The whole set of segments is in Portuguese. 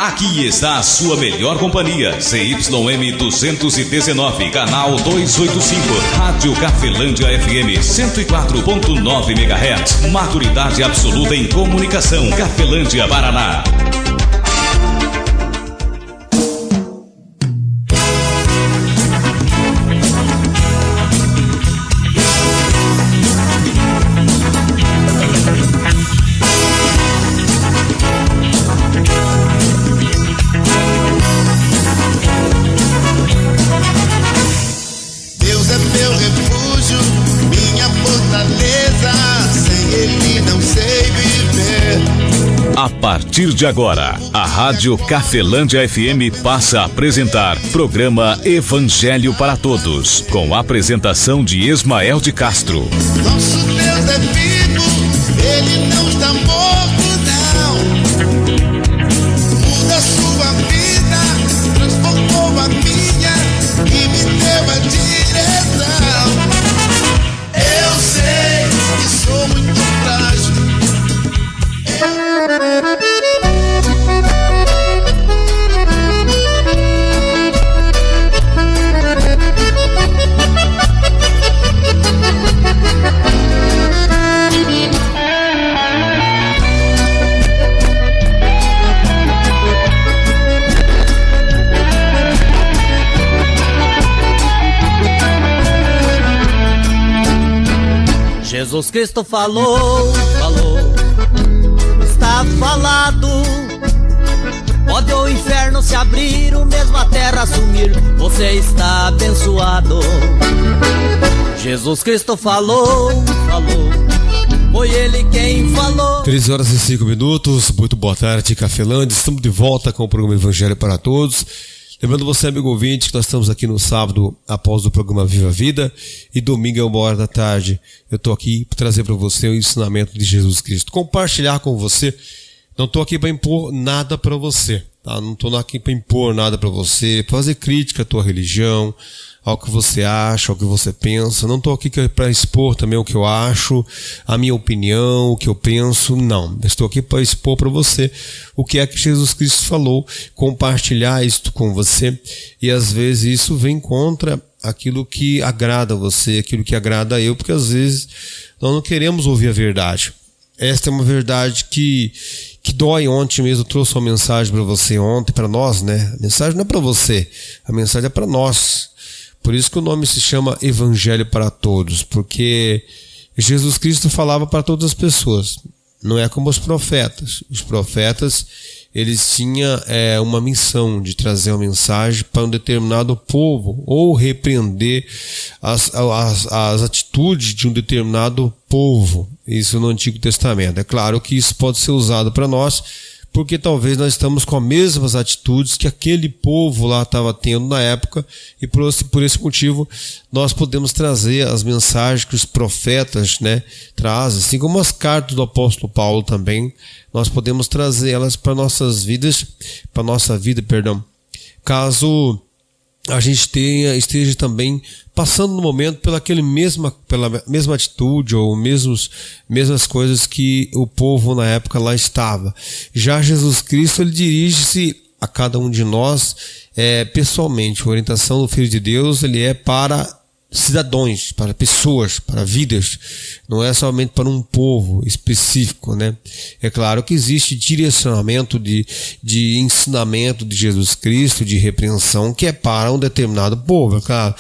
Aqui está a sua melhor companhia, ZYM 219, canal 285, Rádio Cafelândia FM 104.9 MHz, maturidade absoluta em comunicação, Cafelândia, Paraná. A partir de agora, a Rádio Cafelândia FM passa a apresentar programa Evangelho para Todos, com a apresentação de Ismael de Castro. Nosso Deus é vivo, Ele não está morto, não. Muda sua vida, transformou a minha e me deu a direção. Eu sei que sou muito frágil. Jesus Cristo falou, está falado. Pode o inferno se abrir, o mesmo a terra sumir, você está abençoado. Jesus Cristo falou, foi Ele quem falou. 13 horas e 5 minutos, muito boa tarde, Cafelândia. Estamos de volta com o programa Evangelho para Todos. Lembrando você, amigo ouvinte, que nós estamos aqui no sábado após o programa Viva a Vida e domingo é 1h da tarde. Eu estou aqui para trazer para você o ensinamento de Jesus Cristo. Compartilhar com você. Não estou aqui para impor nada para você, tá? Não estou aqui para impor nada para você, fazer crítica à tua religião, ao que você acha, ao que você pensa. Não estou aqui para expor também o que eu acho, a minha opinião, o que eu penso. Não, estou aqui para expor para você o que é que Jesus Cristo falou, compartilhar isto com você. E às vezes isso vem contra aquilo que agrada a você, aquilo que agrada a eu, porque às vezes nós não queremos ouvir a verdade. Esta é uma verdade que dói. Ontem mesmo eu trouxe uma mensagem para você, ontem, para nós, né? A mensagem não é para você, a mensagem é para nós. Por isso que o nome se chama Evangelho para Todos, porque Jesus Cristo falava para todas as pessoas. Não é como os profetas. Os profetas, eles tinham uma missão de trazer uma mensagem para um determinado povo, ou repreender as atitudes de um determinado povo. Isso no Antigo Testamento. É claro que isso pode ser usado para nós, porque talvez nós estamos com as mesmas atitudes que aquele povo lá estava tendo na época, e por esse motivo nós podemos trazer as mensagens que os profetas, né, trazem, assim como as cartas do apóstolo Paulo também, nós podemos trazer elas para nossas vidas, para nossa vida, caso a gente esteja também passando no momento pela mesma atitude ou mesmas coisas que o povo na época lá estava. Já Jesus Cristo, ele dirige-se a cada um de nós pessoalmente. A orientação do Filho de Deus, ele é para cidadãos, para pessoas, para vidas, não é somente para um povo específico, né? É claro que existe direcionamento de ensinamento de Jesus Cristo, de repreensão, que é para um determinado povo. É claro,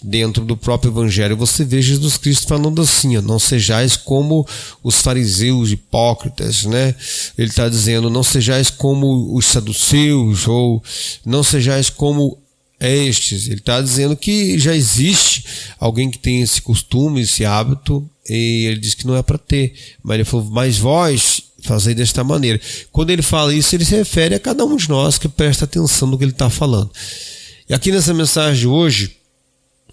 dentro do próprio Evangelho você vê Jesus Cristo falando assim, não sejais como os fariseus hipócritas, né? Ele está dizendo, não sejais como os saduceus, ou não sejais como estes. Ele está dizendo que já existe alguém que tem esse costume, esse hábito, e ele diz que não é para ter, mas ele falou, mas vós fazei desta maneira. Quando ele fala isso, ele se refere a cada um de nós que presta atenção no que ele está falando. E aqui nessa mensagem de hoje,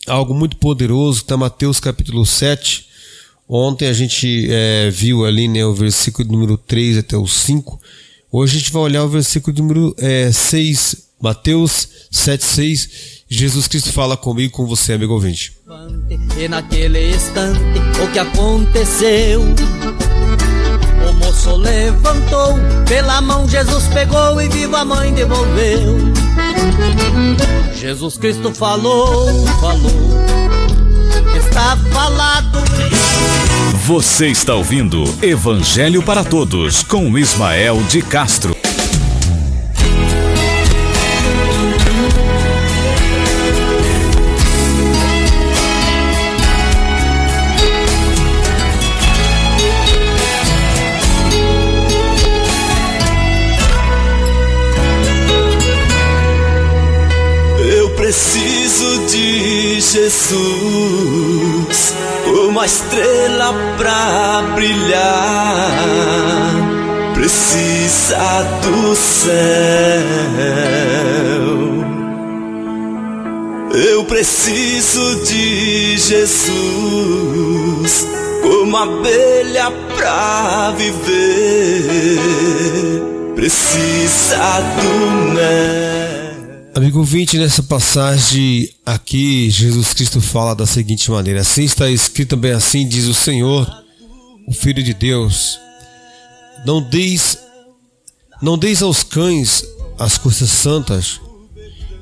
algo muito poderoso, que está em Mateus capítulo 7. Ontem a gente viu ali, né, o versículo número 3 até o 5. Hoje a gente vai olhar o versículo número 6, Mateus 7,6, Jesus Cristo fala comigo, com você, amigo ouvinte. E naquele instante o que aconteceu, O moço levantou, pela mão Jesus pegou e viva a mãe devolveu. Jesus Cristo falou, está falado. Você está ouvindo Evangelho para Todos com Ismael de Castro. Preciso de Jesus, uma estrela pra brilhar, precisa do céu. Eu preciso de Jesus, como abelha pra viver, precisa do mel. Amigo ouvinte, nessa passagem aqui, Jesus Cristo fala da seguinte maneira: assim está escrito também, assim diz o Senhor, o Filho de Deus, não deis aos cães as coisas santas,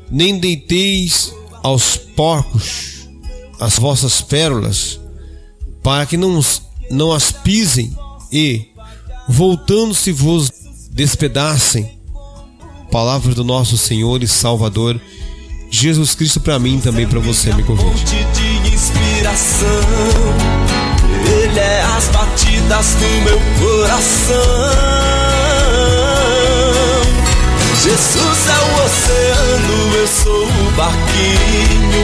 nem deiteis aos porcos as vossas pérolas, para que não as pisem e, voltando-se, vos despedacem. Palavra do nosso Senhor e Salvador Jesus Cristo, para mim e também para você, amigo ouvinte. Fonte de inspiração, Ele é as batidas do meu coração. Jesus é o oceano, eu sou o barquinho,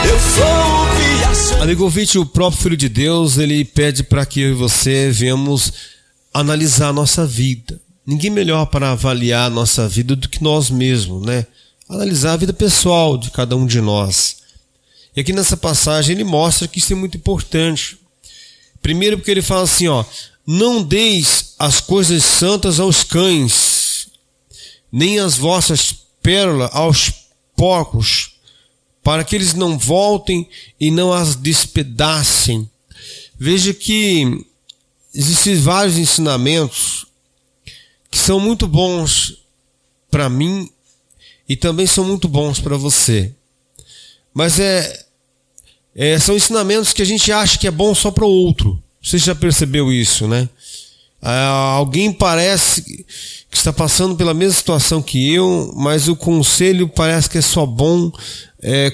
eu sou o viajante. Amigo ouvinte, o próprio Filho de Deus, ele pede para que eu e você venhamos analisar a nossa vida. Ninguém melhor para avaliar a nossa vida do que nós mesmos, né? Analisar a vida pessoal de cada um de nós. E aqui nessa passagem ele mostra que isso é muito importante. Primeiro porque ele fala assim, não deis as coisas santas aos cães, nem as vossas pérolas aos porcos, para que eles não voltem e não as despedacem. Veja que existem vários ensinamentos que são muito bons para mim e também são muito bons para você. Mas são ensinamentos que a gente acha que é bom só para o outro. Você já percebeu isso, né? Alguém parece que está passando pela mesma situação que eu, mas o conselho parece que é só bom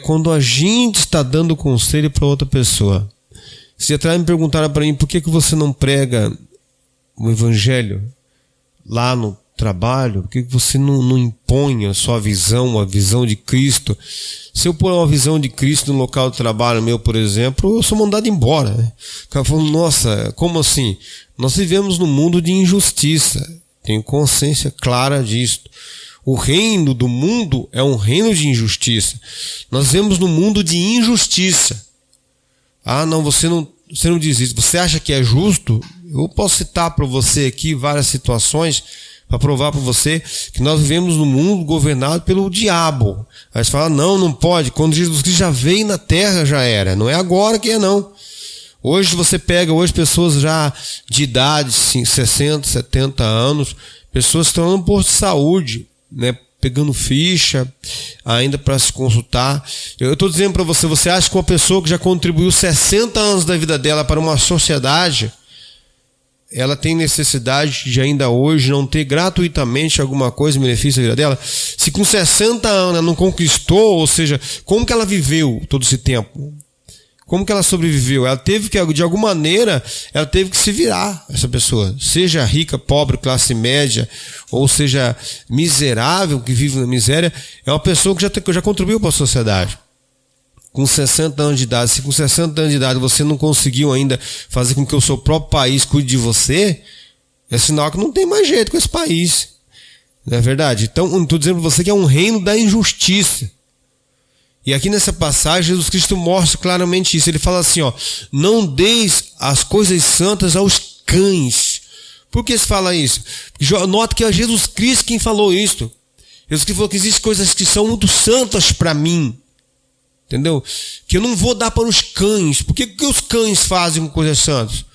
quando a gente está dando conselho para outra pessoa. Se atrás me perguntaram para mim, por que você não prega o Evangelho lá no trabalho? Por que você não impõe a sua visão, a visão de Cristo? Se eu pôr uma visão de Cristo no local de trabalho meu, por exemplo, eu sou mandado embora, né? O cara falou, nossa, como assim? Nós vivemos num mundo de injustiça, tenho consciência clara disso. O reino do mundo é um reino de injustiça. Nós vivemos num mundo de injustiça. Não, você não diz isso. Você acha que é justo? Eu posso citar para você aqui várias situações para provar para você que nós vivemos num mundo governado pelo diabo. Aí você fala, não pode. Quando Jesus Cristo já veio na terra, já era. Não é agora que é, não. Hoje você pega pessoas já de idade, 60, 70 anos, pessoas que estão no posto de saúde, né, pegando ficha ainda para se consultar. Eu estou dizendo para você, você acha que uma pessoa que já contribuiu 60 anos da vida dela para uma sociedade, ela tem necessidade de ainda hoje não ter gratuitamente alguma coisa, benefício da vida dela? Se com 60 anos ela não conquistou, ou seja, como que ela viveu todo esse tempo? Como que ela sobreviveu? Ela teve que, de alguma maneira, ela teve que se virar, essa pessoa. Seja rica, pobre, classe média, ou seja miserável, que vive na miséria, é uma pessoa que já contribuiu para a sociedade. Com 60 anos de idade, se com 60 anos de idade você não conseguiu ainda fazer com que o seu próprio país cuide de você, é sinal que não tem mais jeito com esse país. Não é verdade? Então, não estou dizendo para você que é um reino da injustiça. E aqui nessa passagem, Jesus Cristo mostra claramente isso. Ele fala assim, não deis as coisas santas aos cães. Por que se fala isso? Porque nota que é Jesus Cristo quem falou isso. Jesus Cristo falou que existem coisas que são muito santas para mim. Entendeu? Que eu não vou dar para os cães. Por que os cães fazem coisas santas?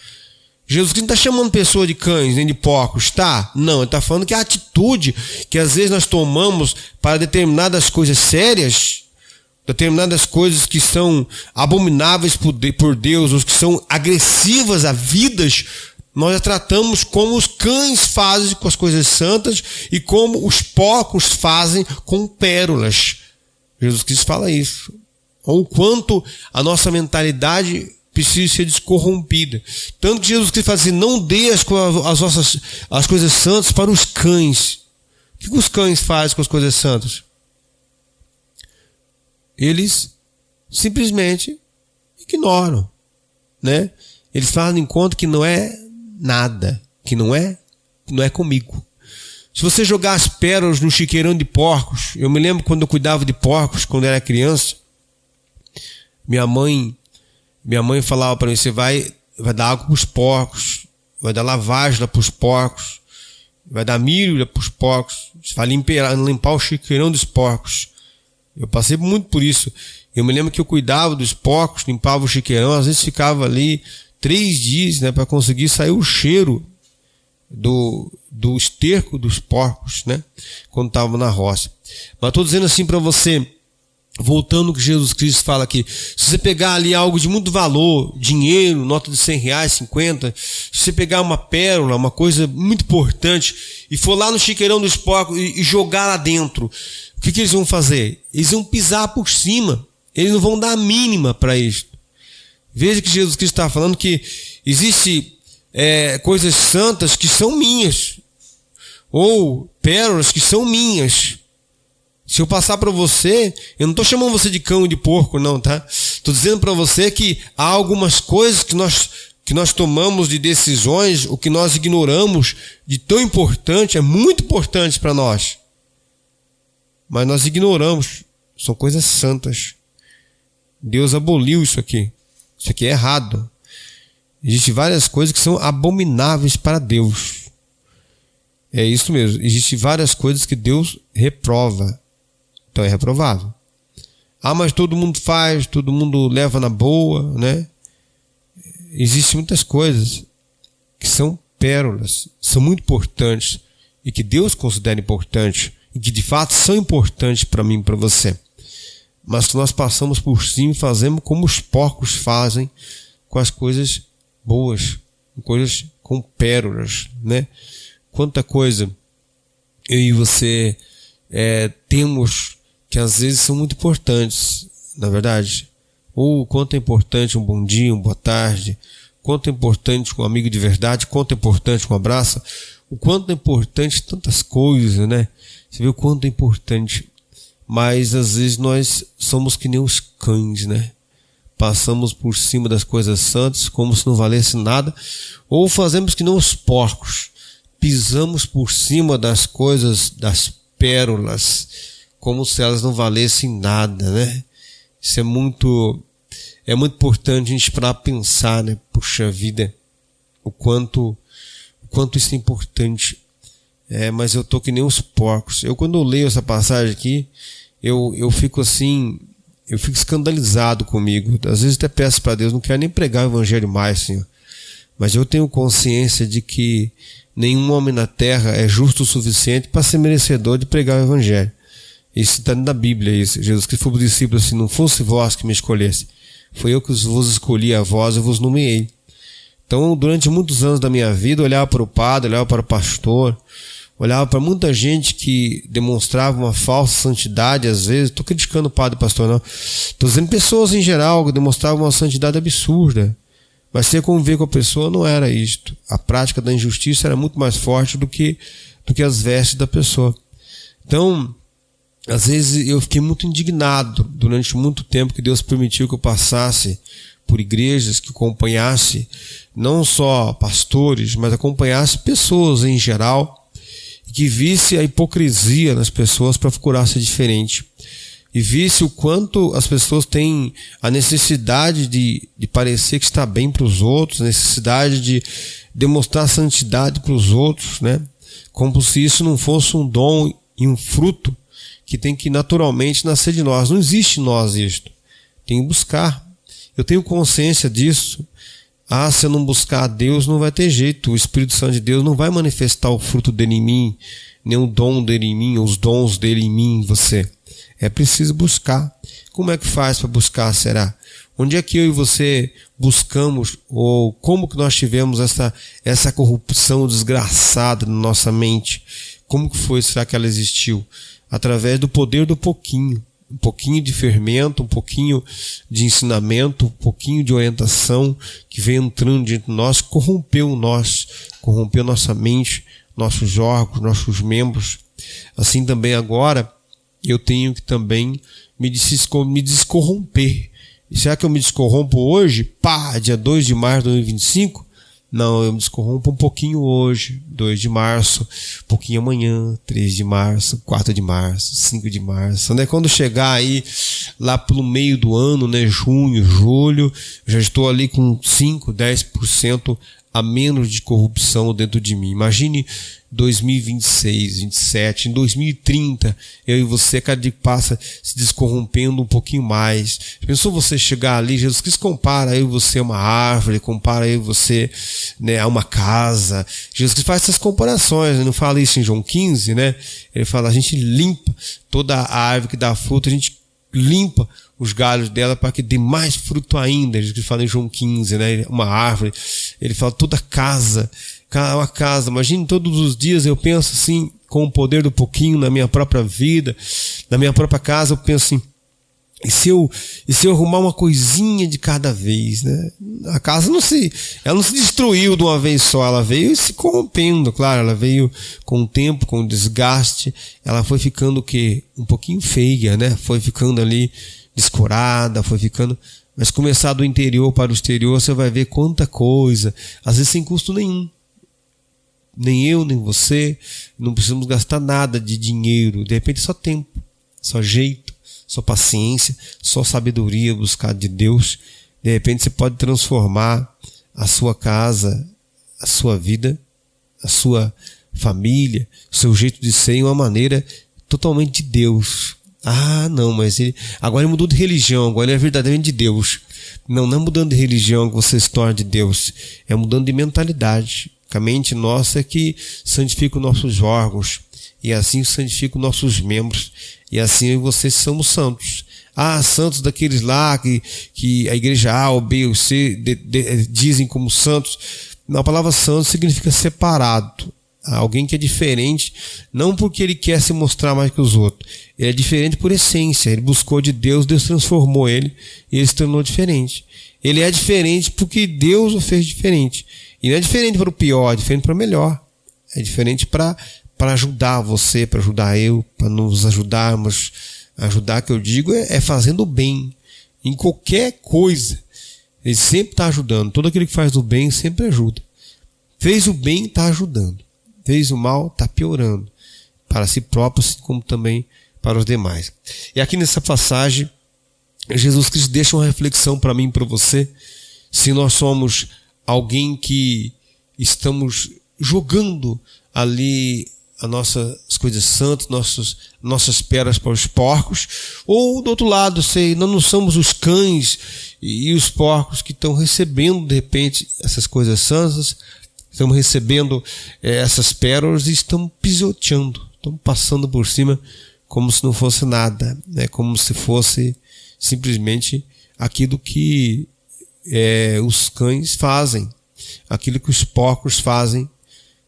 Jesus Cristo não está chamando pessoa de cães, nem de porcos, tá? Não, ele está falando que a atitude que às vezes nós tomamos para determinadas coisas sérias, determinadas coisas que são abomináveis por Deus, ou que são agressivas a vidas, nós a tratamos como os cães fazem com as coisas santas e como os porcos fazem com pérolas. Jesus Cristo fala isso. Ou quanto a nossa mentalidade precisa ser descorrompida. Tanto que Jesus Cristo fala assim, não dê as coisas santas para os cães. O que os cães fazem com as coisas santas? Eles simplesmente ignoram, né? Eles fazem em conta que não é nada, que não é comigo. Se você jogar as pérolas no chiqueirão de porcos, eu me lembro quando eu cuidava de porcos, quando eu era criança, minha mãe falava para mim, você vai dar água para os porcos, vai dar lavagem para os porcos, vai dar milho para os porcos, você vai limpar o chiqueirão dos porcos. Eu passei muito por isso. Eu me lembro que eu cuidava dos porcos, limpava o chiqueirão, às vezes ficava ali 3 dias, né, para conseguir sair o cheiro do esterco dos porcos, né, quando estavam na roça. Mas estou dizendo assim para você, voltando ao que Jesus Cristo fala aqui, se você pegar ali algo de muito valor, dinheiro, nota de R$100, 50, se você pegar uma pérola, uma coisa muito importante, e for lá no chiqueirão dos porcos e jogar lá dentro, o que eles vão fazer? Eles vão pisar por cima, eles não vão dar a mínima para isso. Veja que Jesus Cristo está falando que existe coisas santas que são minhas, ou pérolas que são minhas. Se eu passar para você, eu não estou chamando você de cão e de porco, não, tá? Estou dizendo para você que há algumas coisas que nós tomamos de decisões, o que nós ignoramos de tão importante, é muito importante para nós. Mas nós ignoramos, são coisas santas. Deus aboliu isso aqui. Isso aqui é errado. Existem várias coisas que são abomináveis para Deus. É isso mesmo. Existem várias coisas que Deus reprova. Então é reprovável. Ah, mas todo mundo faz, todo mundo leva na boa, né? Existem muitas coisas que são pérolas, são muito importantes e que Deus considera importantes e que de fato são importantes para mim e para você. Mas que nós passamos por cima e fazemos como os porcos fazem com as coisas boas, com coisas com pérolas, né? Quanta coisa eu e você temos que às vezes são muito importantes, na verdade. Ou quanto é importante um bom dia, uma boa tarde, quanto é importante um amigo de verdade, quanto é importante um abraço, o quanto é importante tantas coisas, né? Você vê o quanto é importante. Mas às vezes nós somos que nem os cães, né? Passamos por cima das coisas santas como se não valesse nada, ou fazemos que nem os porcos, pisamos por cima das coisas, das pérolas, como se elas não valessem nada, né? Isso é muito importante a gente parar para pensar, né? Puxa vida, o quanto isso é importante. Mas eu tô que nem os porcos. Eu quando eu leio essa passagem aqui, eu fico assim, eu fico escandalizado comigo. Às vezes até peço para Deus, não quero nem pregar o evangelho mais, Senhor. Mas eu tenho consciência de que nenhum homem na terra é justo o suficiente para ser merecedor de pregar o evangelho. Isso está na Bíblia, isso. Jesus Cristo foi para os discípulos assim, não fosse vós que me escolhesse, foi eu que vos escolhi a vós e vos nomeei. Então, durante muitos anos da minha vida, eu olhava para o padre, olhava para o pastor, olhava para muita gente que demonstrava uma falsa santidade, às vezes. Estou criticando o padre e pastor, não. Estou dizendo pessoas em geral que demonstravam uma santidade absurda. Mas você conviver com a pessoa não era isto. A prática da injustiça era muito mais forte do que as vestes da pessoa. Então, às vezes eu fiquei muito indignado durante muito tempo que Deus permitiu que eu passasse por igrejas, que acompanhasse não só pastores, mas acompanhasse pessoas em geral, e que visse a hipocrisia nas pessoas para procurar ser diferente. E visse o quanto as pessoas têm a necessidade de parecer que está bem para os outros, a necessidade de demonstrar santidade para os outros, né? Como se isso não fosse um dom e um fruto que tem que naturalmente nascer de nós. Não existe em nós isto. Tem que buscar. Eu tenho consciência disso. Se eu não buscar a Deus, não vai ter jeito. O Espírito Santo de Deus não vai manifestar o fruto dele em mim, nem o dom dele em mim, os dons dele em mim, em você. É preciso buscar. Como é que faz para buscar, será? Onde é que eu e você buscamos, ou como que nós tivemos essa corrupção desgraçada na nossa mente? Como que foi? Será que ela existiu? Através do poder do pouquinho. Um pouquinho de fermento, um pouquinho de ensinamento, um pouquinho de orientação que vem entrando dentro de nós, corrompeu nossa mente, nossos órgãos, nossos membros. Assim também agora, eu tenho que também me descorromper. E será que eu me descorrompo hoje? Dia 2 de março de 2025? Não, eu me descorrompo um pouquinho hoje, 2 de março, um pouquinho amanhã, 3 de março, 4 de março, 5 de março. Né? Quando chegar aí, lá pelo meio do ano, né? Junho, julho, já estou ali com 5, 10% a menos de corrupção dentro de mim. Imagine 2026, 27, em 2030, eu e você, cada dia que passa, se descorrompendo um pouquinho mais. Pensou você chegar ali, Jesus Cristo compara eu e você a uma árvore, compara eu e você, né, a uma casa. Jesus Cristo faz essas comparações, ele não fala isso em João 15, né? Ele fala, a gente limpa toda a árvore que dá fruto, a gente limpa os galhos dela para que dê mais fruto ainda. Jesus Cristo fala em João 15, né? Uma árvore. Ele fala toda casa, uma casa. Imagine todos os dias eu penso assim, com o poder do pouquinho na minha própria vida, na minha própria casa, eu penso assim, e se eu arrumar uma coisinha de cada vez, né? A casa ela não se destruiu de uma vez só, ela veio se corrompendo, claro, ela veio com o tempo, com o desgaste, ela foi ficando um pouquinho feia, né? Foi ficando ali descorada, foi ficando, mas começar do interior para o exterior, você vai ver quanta coisa, às vezes sem custo nenhum. Nem eu, nem você, não precisamos gastar nada de dinheiro, de repente só tempo, só jeito, só paciência, só sabedoria buscar de Deus. De repente você pode transformar a sua casa, a sua vida, a sua família, o seu jeito de ser em uma maneira totalmente de Deus. Não, mas agora ele mudou de religião, agora ele é verdadeiramente de Deus. Não é mudando de religião que você se torna de Deus, é mudando de mentalidade. A mente nossa é que santifica os nossos órgãos, e assim santifica os nossos membros, e assim vocês somos santos. Santos daqueles lá que a igreja A, ou B, ou C dizem como santos. Não, a palavra santo significa separado. Alguém que é diferente, não porque ele quer se mostrar mais que os outros. Ele é diferente por essência. Ele buscou de Deus, Deus transformou ele e ele se tornou diferente. Ele é diferente porque Deus o fez diferente. E não é diferente para o pior, é diferente para o melhor. É diferente para ajudar você, para ajudar eu, para nos ajudarmos. Ajudar, que eu digo, é fazendo o bem. Em qualquer coisa. Ele sempre está ajudando. Todo aquele que faz o bem sempre ajuda. Fez o bem, está ajudando. Fez o mal, está piorando. Para si próprio, assim como também para os demais. E aqui nessa passagem, Jesus Cristo deixa uma reflexão para mim e para você. Se nós somos alguém que estamos jogando ali as nossas coisas santas, nossas peras para os porcos, ou do outro lado, nós não somos os cães e os porcos que estão recebendo de repente essas coisas santas, estamos recebendo essas pérolas e estamos pisoteando, estamos passando por cima como se não fosse nada, né? Como se fosse simplesmente aquilo que os cães fazem, aquilo que os porcos fazem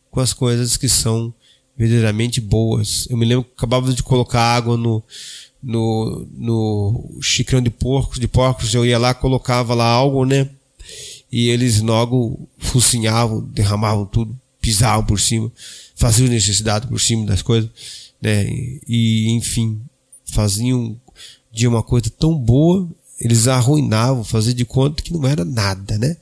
com as coisas que são verdadeiramente boas. Eu me lembro que acabava de colocar água no xicrão de porcos, eu ia lá, colocava lá algo, né? E eles logo focinhavam, derramavam tudo, pisavam por cima, faziam necessidade por cima das coisas, né? E enfim, faziam de uma coisa tão boa, eles arruinavam, faziam de conta que não era nada, né?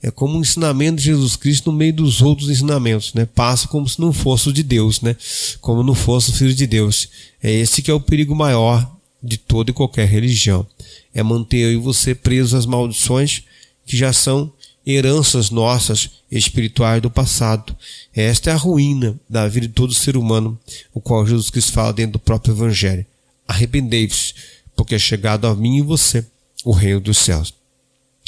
É como um ensinamento de Jesus Cristo no meio dos outros ensinamentos, né? Passa como se não fosse o de Deus, né? Como não fosse o Filho de Deus. É esse que é o perigo maior de toda e qualquer religião. É manter eu e você presos às maldições que já são heranças nossas espirituais do passado. Esta é a ruína da vida de todo ser humano, o qual Jesus Cristo fala dentro do próprio Evangelho. Arrependei-vos, porque é chegado a mim e você o reino dos céus.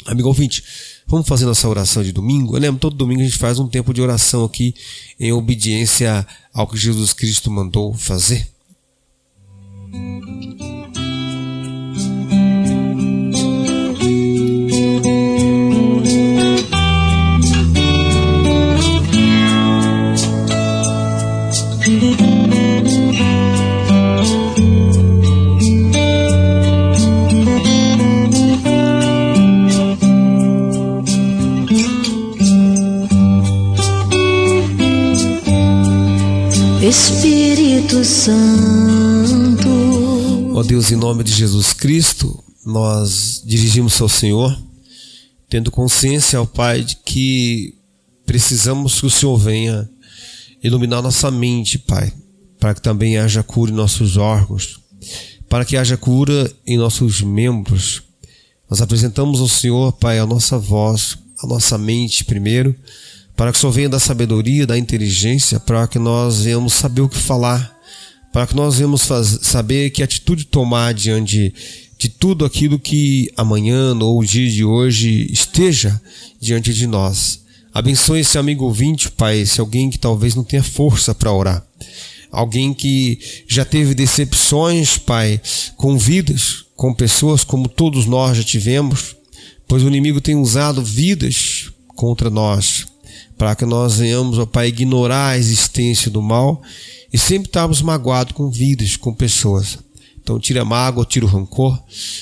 Amigo ouvinte, vamos fazer nossa oração de domingo. Eu lembro, todo domingo a gente faz um tempo de oração aqui em obediência ao que Jesus Cristo mandou fazer. Espírito Santo. Ó Deus, em nome de Jesus Cristo, nós dirigimos ao Senhor, tendo consciência, ó Pai, de que precisamos que o Senhor venha iluminar nossa mente, Pai, para que também haja cura em nossos órgãos, para que haja cura em nossos membros. Nós apresentamos ao Senhor, Pai, a nossa voz, a nossa mente primeiro, para que o Senhor venha da sabedoria, da inteligência, para que nós venhamos saber o que falar, para que nós venhamos saber que atitude tomar diante de tudo aquilo que amanhã ou o dia de hoje esteja diante de nós. Abençoe esse amigo ouvinte, Pai, esse alguém que talvez não tenha força para orar, alguém que já teve decepções, Pai, com vidas, com pessoas como todos nós já tivemos, pois o inimigo tem usado vidas contra nós, para que nós venhamos, ó Pai, ignorar a existência do mal e sempre estarmos magoados com vidas, com pessoas. Então tira a mágoa, tira o rancor,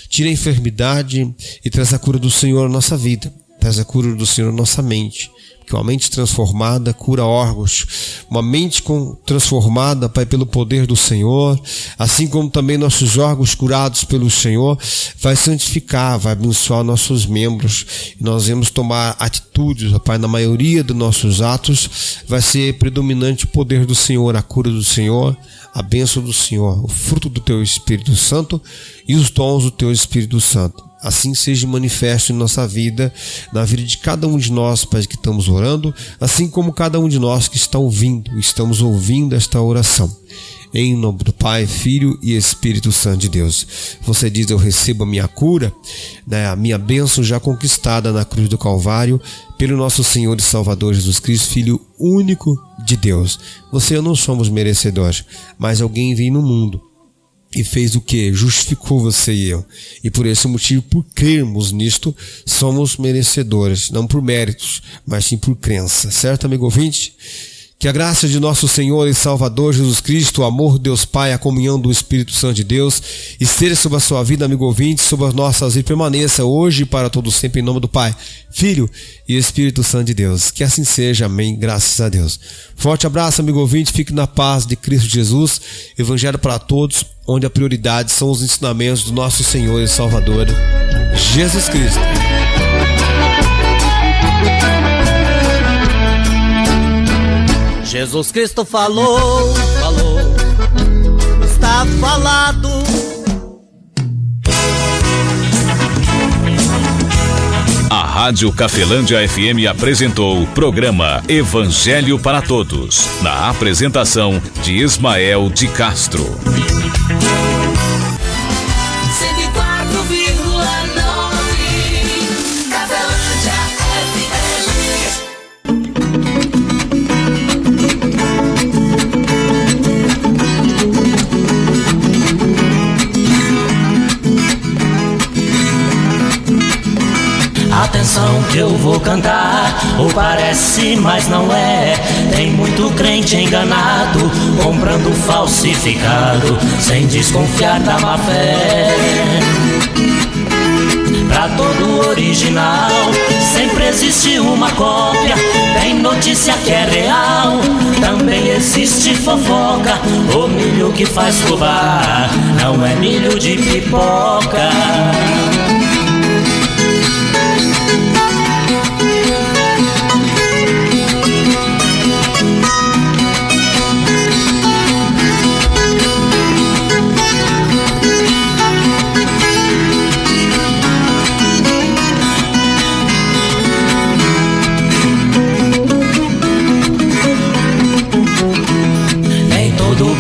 tira a enfermidade e traz a cura do Senhor na nossa vida, traz a cura do Senhor na nossa mente, porque uma mente transformada cura órgãos, uma mente transformada, Pai, pelo poder do Senhor, assim como também nossos órgãos curados pelo Senhor, vai santificar, vai abençoar nossos membros, e nós vamos tomar atitudes, Pai, na maioria dos nossos atos, vai ser predominante o poder do Senhor, a cura do Senhor, a bênção do Senhor, o fruto do Teu Espírito Santo e os dons do Teu Espírito Santo. Assim seja manifesto em nossa vida, na vida de cada um de nós, Pai, que estamos orando, assim como cada um de nós que estamos ouvindo esta oração. Em nome do Pai, Filho e Espírito Santo de Deus. Você diz: eu recebo a minha cura, né, a minha bênção já conquistada na cruz do Calvário, pelo nosso Senhor e Salvador Jesus Cristo, Filho único de Deus. Você e eu não somos merecedores, mas alguém veio no mundo e fez o que? Justificou você e eu. E por esse motivo, por crermos nisto, somos merecedores. Não por méritos, mas sim por crença. Certo, amigo ouvinte? Que a graça de nosso Senhor e Salvador Jesus Cristo, o amor de Deus Pai, a comunhão do Espírito Santo de Deus, esteja sobre a sua vida, amigo ouvinte, sobre as nossas vidas, permaneça hoje e para todo sempre, em nome do Pai, Filho e Espírito Santo de Deus. Que assim seja, amém, graças a Deus. Forte abraço, amigo ouvinte, fique na paz de Cristo Jesus, Evangelho para todos, onde a prioridade são os ensinamentos do nosso Senhor e Salvador, Jesus Cristo. Jesus Cristo falou, está falado. A Rádio Cafelândia FM apresentou o programa Evangelho para Todos, na apresentação de Ismael de Castro. 104,9 Cafelândia Atenção que eu vou cantar, ou parece, mas não é. Tem muito crente enganado, comprando falsificado, sem desconfiar da má fé. Pra todo original, sempre existe uma cópia. Tem notícia que é real, também existe fofoca. O milho que faz fubá não é milho de pipoca.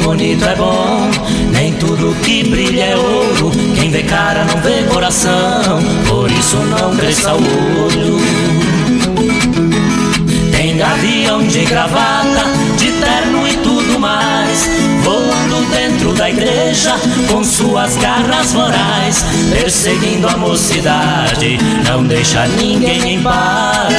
Bonito é é bom, nem tudo que brilha é ouro. Quem vê cara não vê coração, por isso não cresça o olho. Tem gavião de gravata, de terno e tudo mais, voando dentro da igreja com suas garras vorais, perseguindo a mocidade, não deixa ninguém em paz.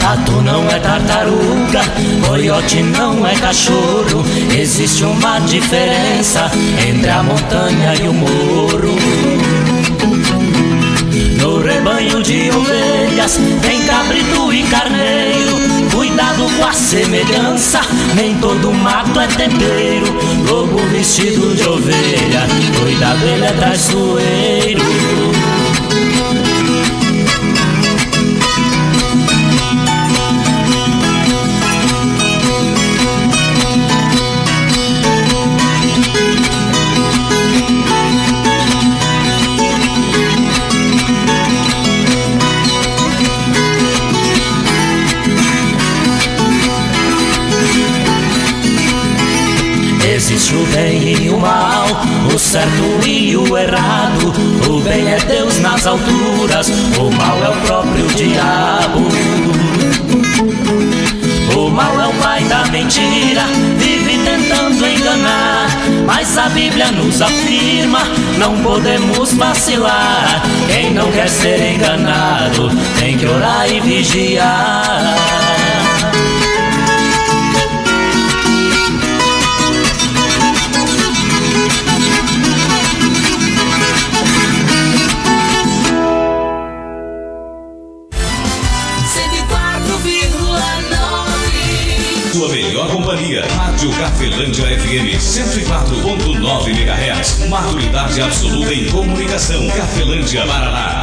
Tatu não é tartaruga, coiote não é cachorro. Existe uma diferença entre a montanha e o morro. No rebanho de ovelhas tem cabrito e carneiro. Cuidado com a semelhança, nem todo mato é tempero. Lobo vestido de ovelha, cuidado, ele é traiçoeiro. Existe o bem e o mal, o certo e o errado. O bem é Deus nas alturas, o mal é o próprio diabo. O mal é o pai da mentira, vive tentando enganar, mas a Bíblia nos afirma, não podemos vacilar. Quem não quer ser enganado, tem que orar e vigiar. Sua melhor companhia, Rádio Cafelândia FM 104.9 MHz. Maturidade absoluta em comunicação. Cafelândia, Paraná.